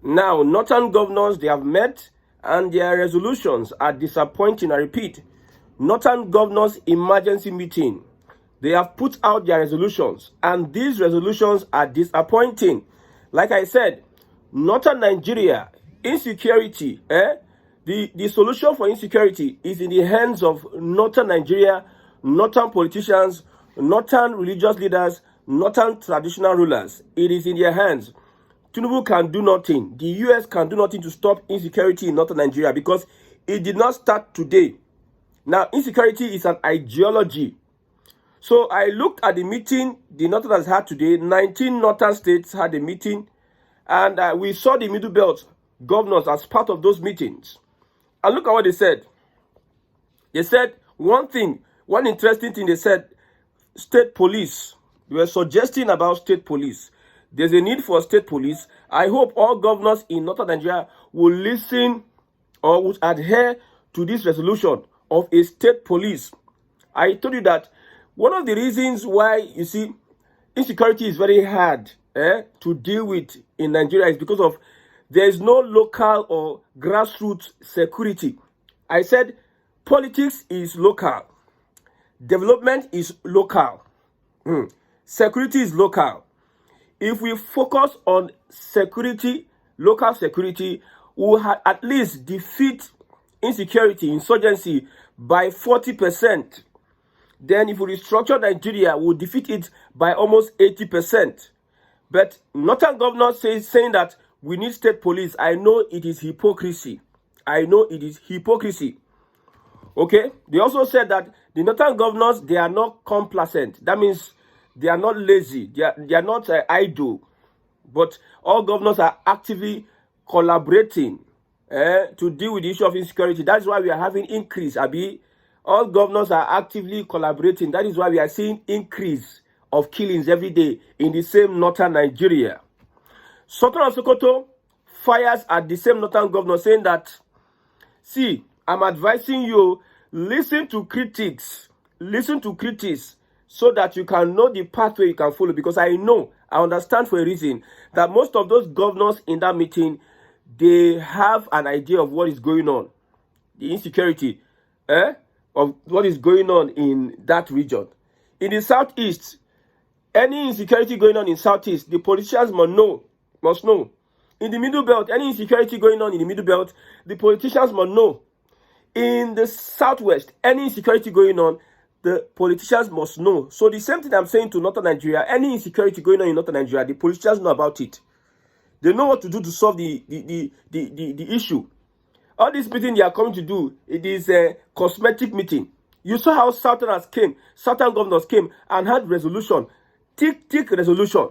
Now, northern governors, they have met and their resolutions are disappointing. I repeat, northern governors emergency meeting. They have put out their resolutions and these resolutions are disappointing. Like I said, northern Nigeria, insecurity, the solution for insecurity is in the hands of northern Nigeria, northern politicians, northern religious leaders, northern traditional rulers. It is in their hands. Tinubu can do nothing. The US can do nothing to stop insecurity in northern Nigeria because it did not start today. Now, insecurity is an ideology. So I looked at the meeting the Northerners had today. 19 northern states had a meeting, and we saw the Middle Belt governors as part of those meetings. And look at what they said. They said one interesting thing they said, state police. They were suggesting about state police. There's a need for state police. I hope all governors in northern Nigeria will listen or would adhere to this resolution of a state police. I told you that one of the reasons why, you see, insecurity is very hard to deal with in Nigeria is because of there is no local or grassroots security. I said politics is local. Development is local. Security is local. If we focus on security, local security, we will at least defeat insecurity, insurgency by 40%. Then if we restructure Nigeria, we'll defeat it by almost 80%. But northern governors saying that we need state police. I know it is hypocrisy. I know it is hypocrisy. Okay? They also said that the northern governors, they are not complacent. That means they are not lazy. They are not idle. But all governors are actively collaborating to deal with the issue of insecurity. That is why we are having increase, Abi. All governors are actively collaborating. That is why we are seeing increase of killings every day in the same northern Nigeria. Sultan of Sokoto fires at the same northern governor saying that, see, I'm advising you, listen to critics. Listen to critics so that you can know the pathway you can follow. Because I understand for a reason that most of those governors in that meeting, they have an idea of what is going on. The insecurity of what is going on in that region. In the southeast, any insecurity going on in southeast, the politicians must know. In the middle belt, any insecurity going on in the middle belt, the politicians must know. In the southwest, any insecurity going on, the politicians must know. So the same thing I'm saying to northern Nigeria, any insecurity going on in northern Nigeria, the politicians know about it. They know what to do to solve the issue. All this meeting they are coming to do, it is a cosmetic meeting. You saw how southern governors came and had resolution, thick resolution.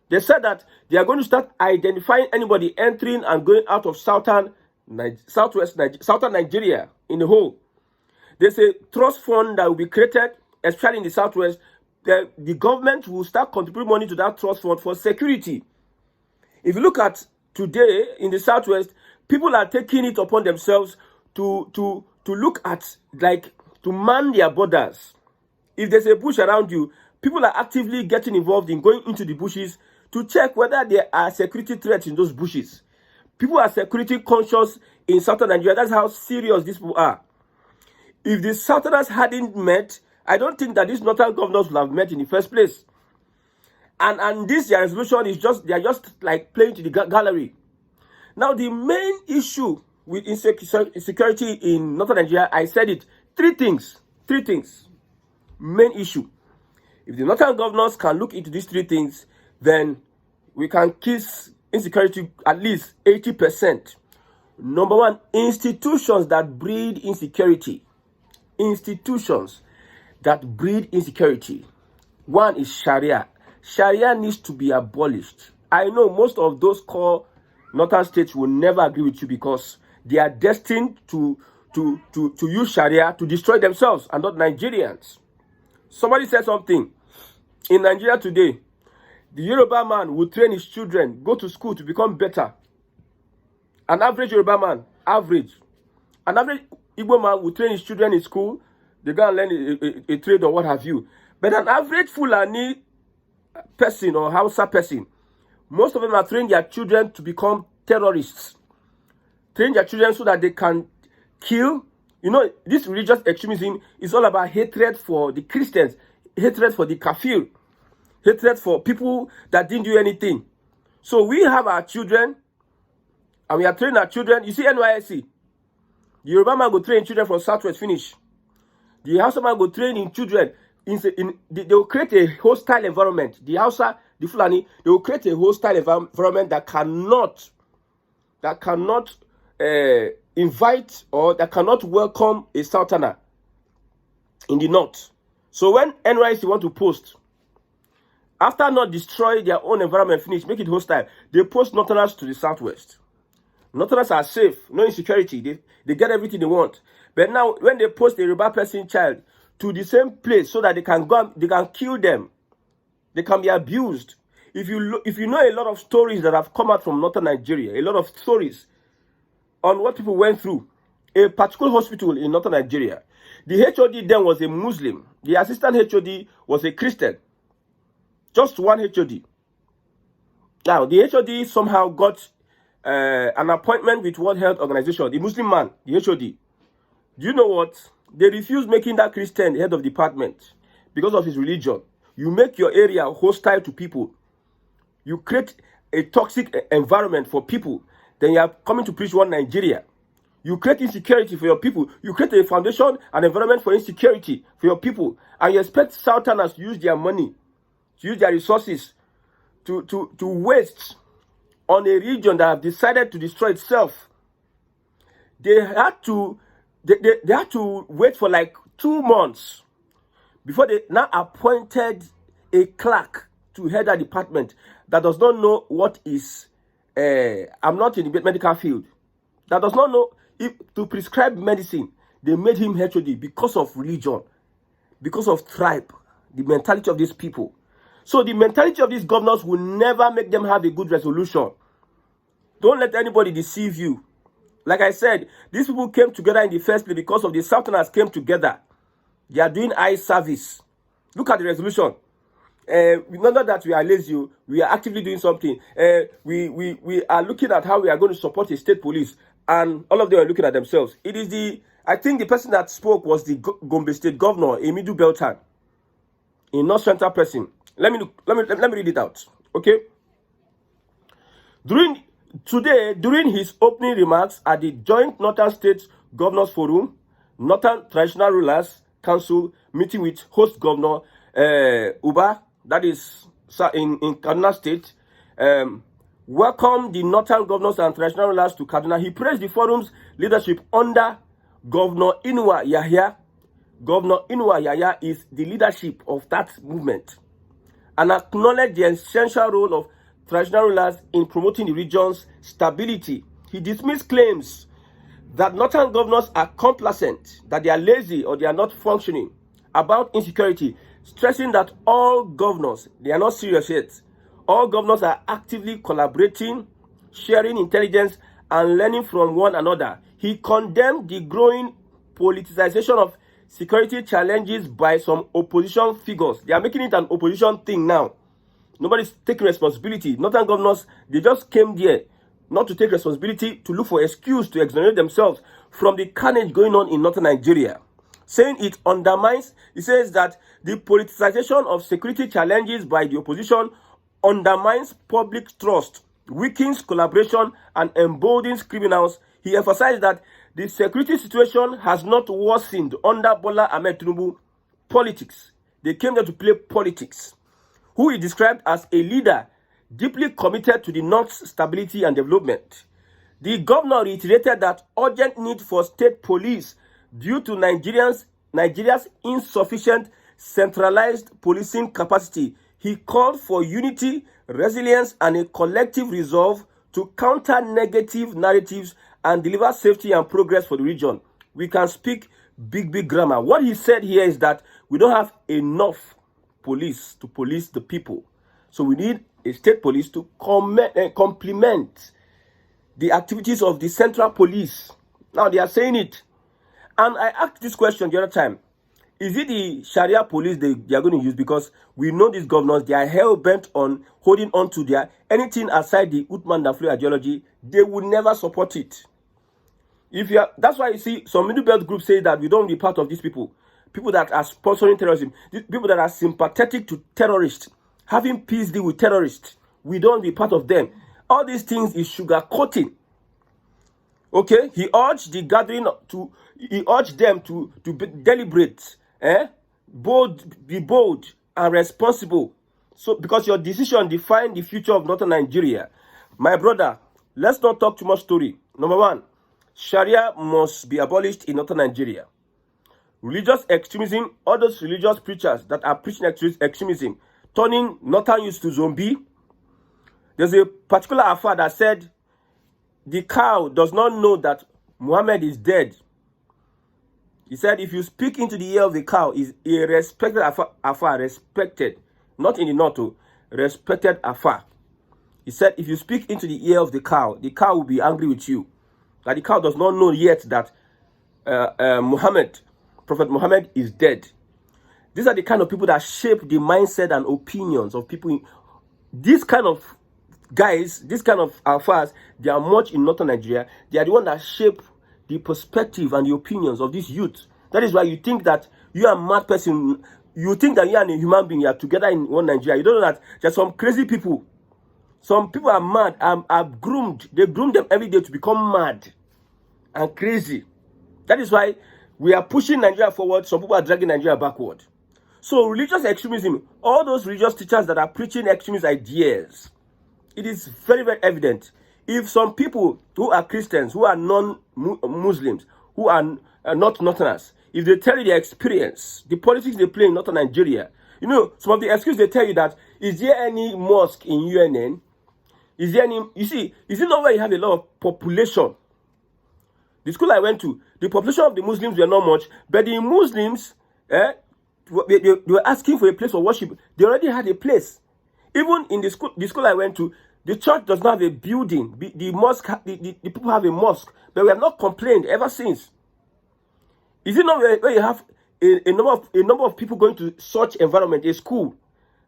They said that they are going to start identifying anybody entering and going out of southern Nigeria in the whole. There's a trust fund that will be created, especially in the southwest. The government will start contributing money to that trust fund for security. If you look at today in the southwest, people are taking it upon themselves to look at, like, to man their borders. If there's a bush around you, people are actively getting involved in going into the bushes to check whether there are security threats in those bushes. People are security conscious in southern Nigeria. That's how serious these people are. If the southerners hadn't met, I don't think that these northern governors would have met in the first place. And this their resolution is they are just like playing to the gallery. Now, the main issue with insecurity in northern Nigeria, I said it, three things. Main issue. If the northern governors can look into these three things, then we can kiss insecurity at least 80%. Number one, institutions that breed insecurity. Institutions that breed insecurity. One is Sharia. Sharia needs to be abolished. I know most of those core northern states will never agree with you because they are destined to use Sharia to destroy themselves and not Nigerians. Somebody said something. In Nigeria today, the Yoruba man will train his children, go to school to become better. An average Yoruba man, an average Igbo man will train his children in school, they go and learn a trade or what have you. But an average Fulani person or Hausa person Most of them are training their children to become terrorists. Train their children so that they can kill. You know, this religious extremism is all about hatred for the Christians, hatred for the kafir, hatred for people that didn't do anything. So we have our children, and we are training our children. You see NYSC, the Yoruba man go train children from Southwest finish. The Hausa man go train in children. They will create a hostile environment. The Hausa, the Fulani, they will create a hostile environment that cannot invite or that cannot welcome a Southerner in the north. So when NYC want to post, after not destroy their own environment, finish, make it hostile, they post Northerners to the southwest. Northerners are safe, no insecurity. They get everything they want. But now when they post a Yoruba person child to the same place so that they can go, they can kill them, they can be abused. If you know a lot of stories that have come out from northern Nigeria, a lot of stories on what people went through, a particular hospital in northern Nigeria, the HOD then was a Muslim, the assistant HOD was a Christian, just one HOD. Now the HOD somehow got an appointment with World Health Organization, the Muslim man, the HOD. Do you know what? They refused making that Christian head of department because of his religion. You make your area hostile to people. You create a toxic environment for people. Then you are coming to preach one Nigeria. You create insecurity for your people. You create a foundation, an environment for insecurity for your people. And you expect Southerners to use their money, to use their resources, to waste on a region that have decided to destroy itself. They had to wait for like 2 months before they now appointed a clerk to head that department that does not know what is, I'm not in the medical field, that does not know if to prescribe medicine. They made him HOD because of religion, because of tribe, the mentality of these people. So the mentality of these governors will never make them have a good resolution. Don't let anybody deceive you. Like I said, these people came together in the first place because of the Southerners came together. They are doing eye service. Look at the resolution. Not that we are lazy, we are actively doing something. We are looking at how we are going to support a state police, and all of them are looking at themselves. It is I think the person that spoke was the Gombe State Governor, Emidu Beltan, a North Central person. Let me read it out. Okay. During his opening remarks at the joint Northern State Governors Forum, Northern Traditional Rulers Council meeting with host Governor Uba, that is in Kaduna State, welcomed the Northern Governors and Traditional Rulers to Kaduna. He praised the forum's leadership under Governor Inuwa Yahya. Governor Inuwa Yahya is the leadership of that movement, and acknowledged the essential role of traditional rulers in promoting the region's stability. He dismissed claims that northern governors are complacent, that they are lazy or they are not functioning about insecurity, stressing that all governors, they are not serious yet. All governors are actively collaborating, sharing intelligence, and learning from one another. He condemned the growing politicization of security challenges by some opposition figures. They are making it an opposition thing now. Nobody's taking responsibility. Northern governors, they just came there not to take responsibility, to look for excuse to exonerate themselves from the carnage going on in northern Nigeria. Saying it undermines, he says that the politicization of security challenges by the opposition undermines public trust, weakens collaboration, and emboldens criminals. He emphasized that the security situation has not worsened under Bola Ahmed Tinubu politics. They came there to play politics. Who he described as a leader deeply committed to the North's stability and development. The governor reiterated that urgent need for state police due to Nigeria's insufficient centralized policing capacity. He called for unity, resilience, and a collective resolve to counter negative narratives and deliver safety and progress for the region. We can speak big grammar. What he said here is that we don't have enough police to police the people. So we need a state police to complement the activities of the central police. Now they are saying it. And I asked this question the other time. Is it the Sharia police they are going to use? Because we know these governors, they are hell-bent on holding on to their anything aside the Uthman Danfodio ideology. They will never support it. That's why you see some middle belt groups say that we don't be part of these people that are sponsoring terrorism, these people that are sympathetic to terrorists, having peace deal with terrorists. We don't be part of them. All these things is sugarcoating. Okay, he urged them to be deliberate, be bold and responsible. So, because your decision defines the future of northern Nigeria. My brother, let's not talk too much story. Number one, Sharia must be abolished in northern Nigeria. Religious extremism, all those religious preachers that are preaching extremism, turning northern youth to zombie. There's a particular affair that said the cow does not know that Muhammad is dead. He said, if you speak into the ear of the cow, is a respected affair, respected, not in the north, respected affair. He said, if you speak into the ear of the cow will be angry with you. That the cow does not know yet that Prophet Muhammad is dead. These are the kind of people that shape the mindset and opinions of people. This kind of guys, this kind of affairs, they are much in northern Nigeria. They are the ones that shape the perspective and the opinions of this youth. That is why you think that you are a mad person. You think that you are a human being. You are together in one Nigeria. You don't know that there are some crazy people. Some people are mad and are groomed. They groom them every day to become mad and crazy. That is why we are pushing Nigeria forward. Some people are dragging Nigeria backward. So religious extremism, all those religious teachers that are preaching extremist ideas, it is very, very evident. If some people who are Christians, who are non-Muslims, who are not Northerners, if they tell you their experience, the politics they play in Northern Nigeria, you know, some of the excuses they tell you that, is there any mosque in UNN? Is there any, you see, is it not where you have a lot of population? The school I went to, the population of the Muslims were not much, but the Muslims, they were asking for a place of worship. They already had a place. Even in the school I went to, the church does not have a building. The mosque, the people have a mosque, but we have not complained ever since. Is it not where you have a number of people going to such environment, a school,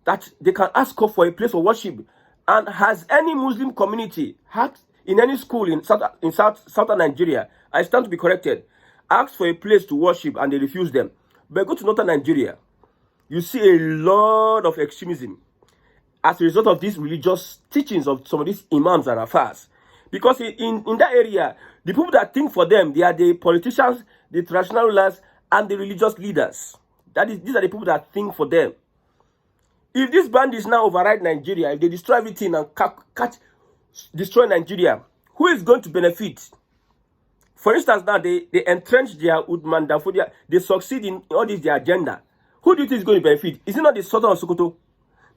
that they can ask for a place of worship? And has any Muslim community had in any school in southern Nigeria, I stand to be corrected, asked for a place to worship and they refuse them? But go to northern Nigeria, you see a lot of extremism as a result of these religious teachings of some of these imams and affairs. Because in that area, the people that think for them, they are the politicians, the traditional rulers, and the religious leaders. These are the people that think for them. If these bandits now override Nigeria, if they destroy everything and destroy Nigeria, who is going to benefit? For instance, now they entrench their Uthman Danfodio, they succeed in all this their agenda. Who do you think is going to benefit? Is it not the Sultan of Sokoto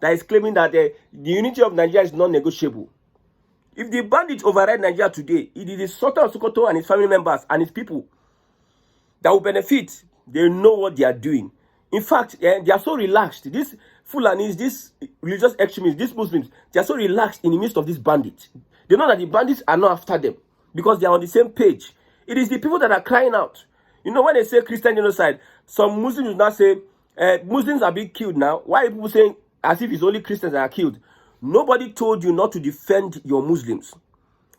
that is claiming that the unity of Nigeria is non-negotiable? If the bandits override Nigeria today, it is the Sultan of Sokoto and his family members and his people that will benefit. They know what they are doing. In fact, they are so relaxed. These Fulanis, these religious extremists, these Muslims, they are so relaxed in the midst of these bandits. They know that the bandits are not after them because they are on the same page. It is the people that are crying out. You know, when they say Christian genocide, some Muslims will not say, Muslims are being killed now. Why are people saying as if it's only Christians that are killed? Nobody told you not to defend your Muslims.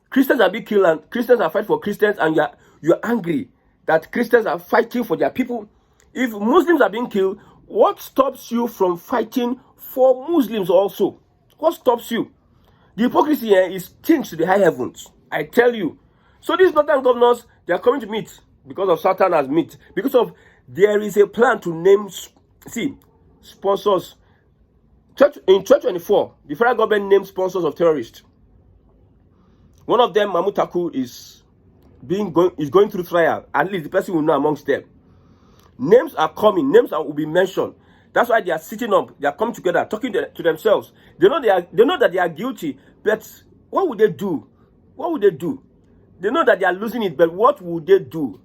Christians are being killed and Christians are fighting for Christians, and you're angry that Christians are fighting for their people. If Muslims are being killed, what stops you from fighting for Muslims also? What stops you? The hypocrisy here is changed to the high heavens. I tell you. So these northern governors, they are coming to meet because of Satan has meet. Because of there is a plan to name, sponsors. In 2024, the federal government named sponsors of terrorists. One of them, Mahmoud Taku, is going through trial. At least the person will know amongst them. Names are coming. Names will be mentioned. That's why they are sitting up. They are coming together, talking to themselves. They know that they are guilty. But what would they do? What would they do? They know that they are losing it. But what would they do?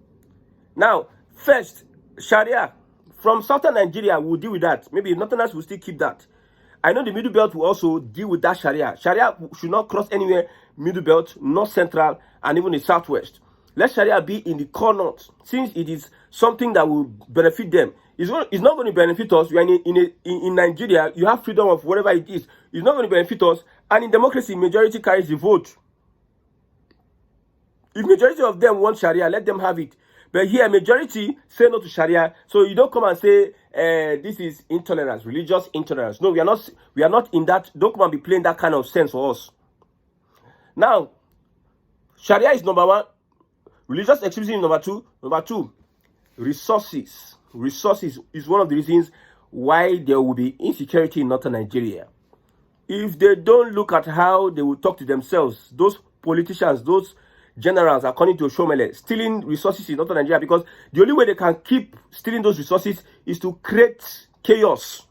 Now, first, Sharia from southern Nigeria will deal with that. Maybe Northerners will still keep that. I know the Middle Belt will also deal with that Sharia. Sharia should not cross anywhere Middle Belt, North Central, and even the Southwest. Let Sharia be in the core north, since it is something that will benefit them. It's not going to benefit us. We are in Nigeria. You have freedom of whatever it is. It's not going to benefit us. And in democracy, majority carries the vote. If majority of them want Sharia, let them have it. But here, majority say no to Sharia. So you don't come and say this is intolerance, religious intolerance. No, we are not in that. Don't come and be playing that kind of sense for us. Now, Sharia is number one. Religious extremism is number two. Number two, resources. Resources is one of the reasons why there will be insecurity in northern Nigeria. If they don't look at how they will talk to themselves, those politicians, those generals, according to Shomele, stealing resources in northern Nigeria, because the only way they can keep stealing those resources is to create chaos,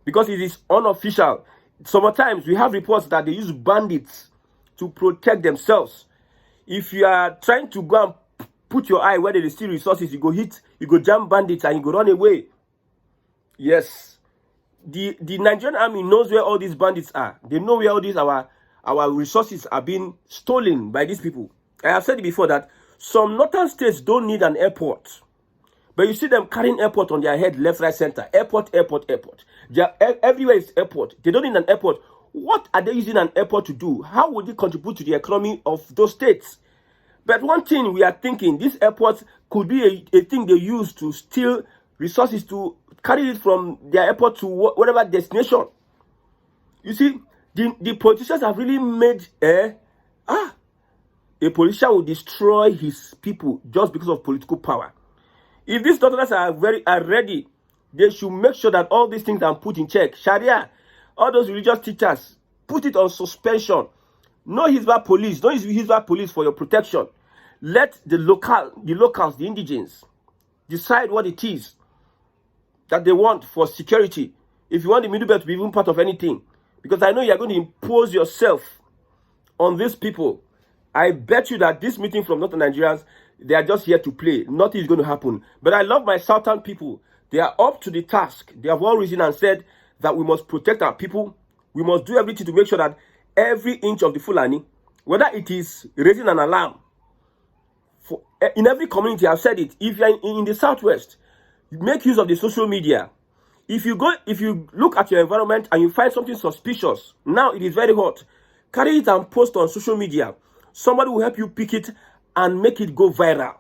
because it is unofficial. Sometimes we have reports that they use bandits to protect themselves. If you are trying to go and put your eye where they steal resources, you go jam bandits and you go run away. Yes. The Nigerian army knows where all these bandits are. They know where all these our resources are being stolen by these people. I have said it before that some northern states don't need an airport. But you see them carrying airport on their head, left, right, center. Airport, airport, airport. Everywhere is airport. They don't need an airport. What are they using an airport to do? How would it contribute to the economy of those states? But one thing we are thinking, this airport could be a thing they use to steal resources, to carry it from their airport to whatever destination. You see, the politicians have really made a politician will destroy his people just because of political power. If these doctors are ready, they should make sure that all these things are put in check. Sharia, all those religious teachers, put it on suspension. No Hizbah police. Don't use Hizbah police for your protection. Let the locals, the indigenes, decide what it is that they want for security. If you want the Middle Belt to be even part of anything, because I know you are going to impose yourself on these people. I bet you that this meeting from Northern Nigerians, they are just here to play. Nothing is going to happen. But I love my Southern people. They are up to the task. They have all risen and said that we must protect our people. We must do everything to make sure that every inch of the Fulani, whether it is raising an alarm, in every community, I've said it, if you're in the Southwest, make use of the social media. If you look at your environment and you find something suspicious, now it is very hot, carry it and post on social media. Somebody will help you pick it and make it go viral.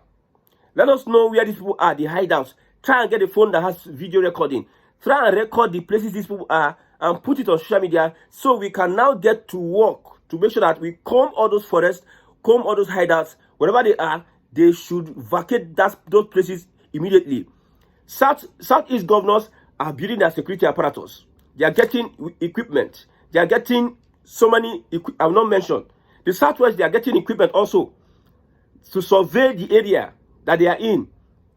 Let us know where these people are, the hideouts. Try and get a phone that has video recording. Try and record the places these people are and put it on social media, so we can now get to work to make sure that we comb all those forests, comb all those hideouts. Wherever they are, they should vacate those places immediately. Southeast governors are building their security apparatus. They are getting equipment. They are getting so many, I will not mention. The Southwest, they are getting equipment also to survey the area that they are in.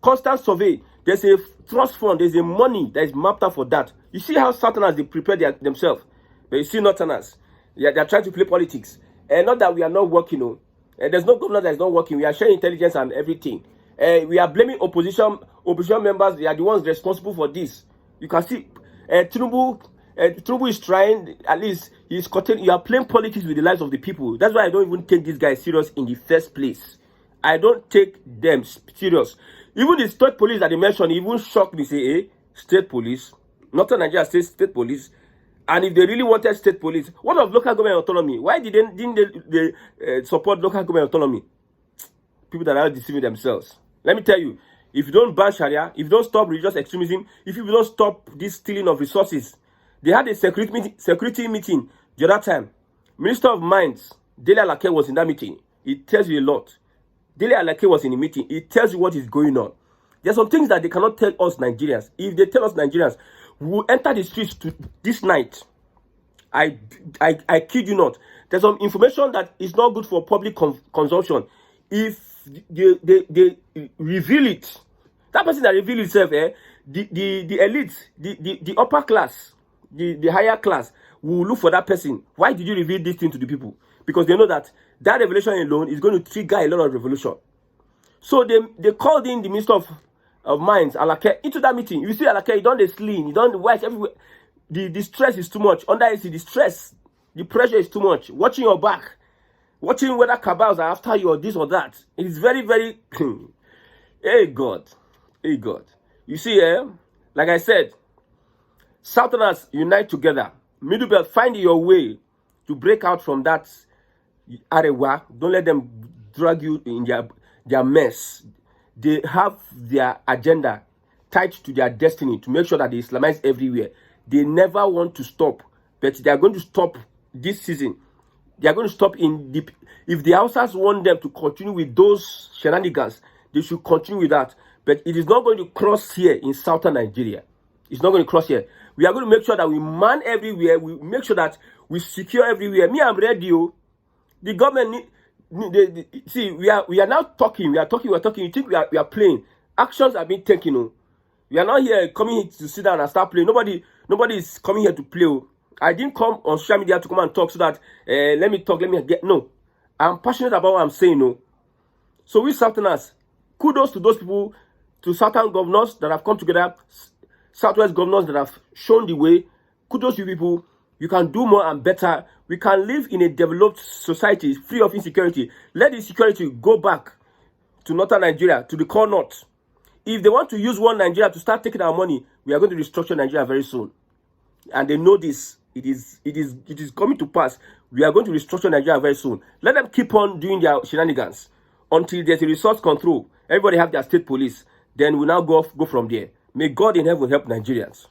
Constant survey. There's a trust fund, there's a money that is mapped out for that. You see how Southerners, they prepare themselves. But you see Northerners, they are trying to play politics. And not that we are not working, there's no governor that is not working. We are sharing intelligence and everything. We are blaming opposition members. They are the ones responsible for this. You can see Tinubu is trying, at least he's cutting. You are playing politics with the lives of the people. That's why I don't even take these guys serious in the first place. I don't take them serious. Even the state police that they mentioned even shocked me. Say, state police, Northern Nigeria state police. And if they really wanted state police, what of local government autonomy? Why didn't they support local government autonomy? People that are deceiving themselves. Let me tell you, if you don't ban Sharia, if you don't stop religious extremism, if you don't stop this stealing of resources, they had a security meeting the other time. Minister of Mines, Dele Alake, was in that meeting. It tells you a lot. Dele Alake was in the meeting. It tells you what is going on. There are some things that they cannot tell us Nigerians. If they tell us Nigerians, we will enter the streets this night. I kid you not. There's some information that is not good for public consumption. If they reveal it, that person that reveal itself, the elite, the upper class, the higher class will look for that person. Why did you reveal this thing to the people? Because they know that revelation alone is going to trigger a lot of revolution. So they called in the Minister of Mines, Alake, into that meeting. You see Alake, he done the sling, he done the white everywhere. The stress is too much. Under AC, the stress, the pressure is too much. Watching your back, watching whether cabals are after you or this or that. It is very, very... Hey God. You see, Like I said, Southerners unite together. Middle Belt, find your way to break out from that Arewa. Don't let them drag you in their mess. They have their agenda tied to their destiny to make sure that they Islamize everywhere. They never want to stop, but they are going to stop this season. They are going to stop if the Hausas want them to continue with those shenanigans, they should continue with that. But it is not going to cross here in southern Nigeria. It's not going to cross here. We are going to make sure that we man everywhere. We make sure that we secure everywhere. Me, I'm ready. The government see, we are now talking. We are talking. You think we are playing? Actions are being taken. We are not here coming here to sit down and start playing. Nobody is coming here to play. I didn't come on social media to come and talk so that let me talk. No. I'm passionate about what I'm saying. So we Southerners, kudos to those people, to Southern governors that have come together, Southwest governors that have shown the way. Kudos to you people. You can do more and better. We can live in a developed society free of insecurity. Let the insecurity go back to northern Nigeria, to the core north. If they want to use one Nigeria to start taking our money, we are going to restructure Nigeria very soon. And they know this. It is coming to pass. We are going to restructure Nigeria very soon. Let them keep on doing their shenanigans until there's a resource control. Everybody have their state police. Then we now go from there. May God in heaven help Nigerians.